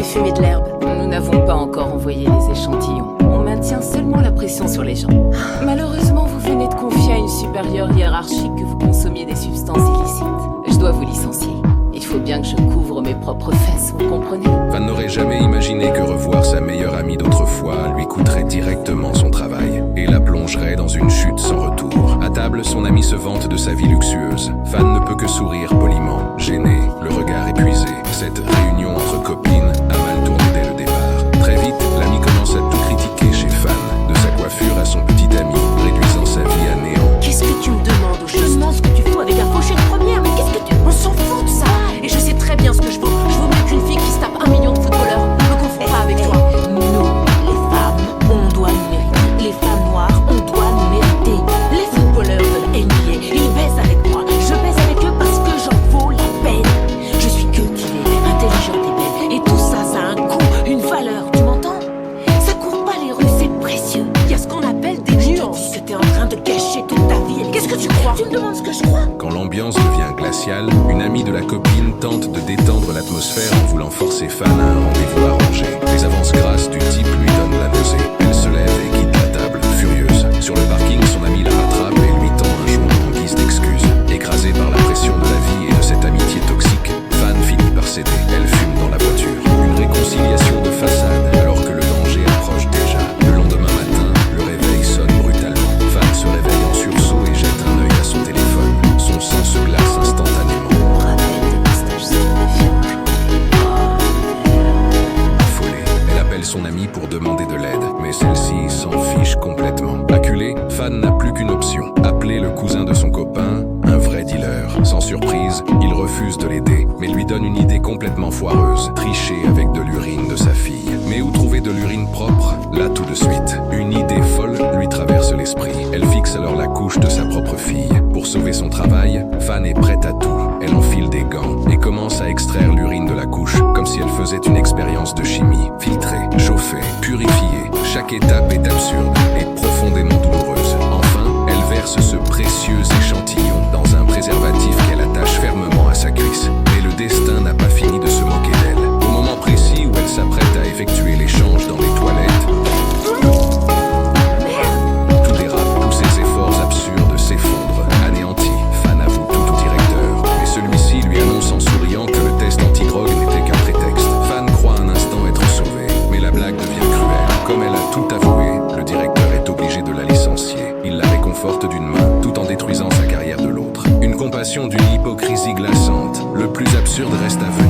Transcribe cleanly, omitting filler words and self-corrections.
fumer de l'herbe. Nous n'avons pas encore envoyé les échantillons. On maintient seulement la pression sur les gens. Malheureusement, vous venez de confier à une supérieure hiérarchique que vous consommiez des substances illicites. Je dois vous licencier. Il faut bien que je couvre mes propres fesses, vous comprenez? Fan n'aurait jamais imaginé que revoir sa meilleure amie d'autrefois lui coûterait directement son travail et la plongerait dans une chute sans retour. À table, son ami se vante de sa vie luxueuse. Fan ne peut que sourire poliment, gêné, le regard épuisé. Cette réunion entre copines a mal tourné dès le départ. Très vite, l'ami commence à tout critiquer chez Fan, de sa coiffure à son petit ami, réduisant sa vie à néant. Qu'est-ce que tu me demandes au Je demande ce que tu fous avec un fauché de première, mais qu'est-ce que tu... On s'en fout de ça. Et je sais très bien ce que je vaux. Je vaux mieux qu'une fille qui se tape 1 million de footballeurs. Me confonds pas avec toi. Nous, les femmes, on doit nous mériter. Les femmes noires, on doit nous mériter. Les footballeurs de la NBA, ils baisent avec moi. Je baise avec eux parce que j'en vaux la peine. Je suis cultivée, intelligente et belle. Et tout ça, ça a un coût, une valeur. Tu m'entends? Ça court pas les rues, c'est précieux. Il y a ce qu'on appelle des nuances. Que t'es en train de cacher toute ta vie. Qu'est-ce que tu crois? Tu me demandes ce que je crois? Quand l'ambiance devient glaciale, une amie de la copine tente de détendre l'atmosphère en voulant forcer Fan à un rendez-vous arrangé. Les avances grasses du type lui donnent la nausée. Elle se lève et quitte la table, furieuse. Sur le parking, son ami la rattrape et lui tend un joint en guise d'excuse. Écrasée par la pression de la vie et de cette amitié toxique, Fan finit par céder. Elle fume dans la voiture. Une réconciliation de façade alors que le danger approche déjà. Le lendemain matin, le réveil sonne brutalement. Fan se réveille en sursaut et jette un œil à son téléphone. Son sang se glace instantanément. On rappelle des stages stupéfiants. Affolée, elle appelle son amie pour demander de l'aide, mais celle-ci s'en fiche complètement. Acculée, Fan n'a plus qu'une option, appeler le cousin de son copain, un vrai dealer. Sans surprise, il refuse de l'aider, mais lui donne une idée complètement foireuse, tricher avec de l'urine de sa fille. Mais où trouver de l'urine propre? Là tout de suite, une idée folle lui traverse l'esprit. Elle fixe alors la couche de sa propre fille. Pour sauver son travail, Fan est prête à tout. Elle enfile des gants et commence à extraire l'urine de la couche, comme si elle faisait une expérience de chimie. Filtrée, chauffée, purifiée, chaque étape est absurde et profondément douloureuse. Enfin, elle verse ce précieux échantillon dans un préservatif qu'elle attache fermement à sa cuisse. Mais le destin n'a pas fini de se moquer d'elle. Au moment précis où elle s'apprête à effectuer l'échange dans les toilettes, tout dérape, tous ses efforts absurdes s'effondrent, anéantis. Fan avoue tout au directeur, mais celui-ci lui annonce en souriant que le test anti-drogue n'était qu'un prétexte. Fan croit un instant être sauvé, mais la blague devient cruelle. Comme elle a tout avoué, le directeur est obligé de la licencier. Il la réconforte d'une main, tout en détruisant sa carrière de l'autre. Une compassion d'une hypocrisie glaçante. Le plus absurde reste à venir.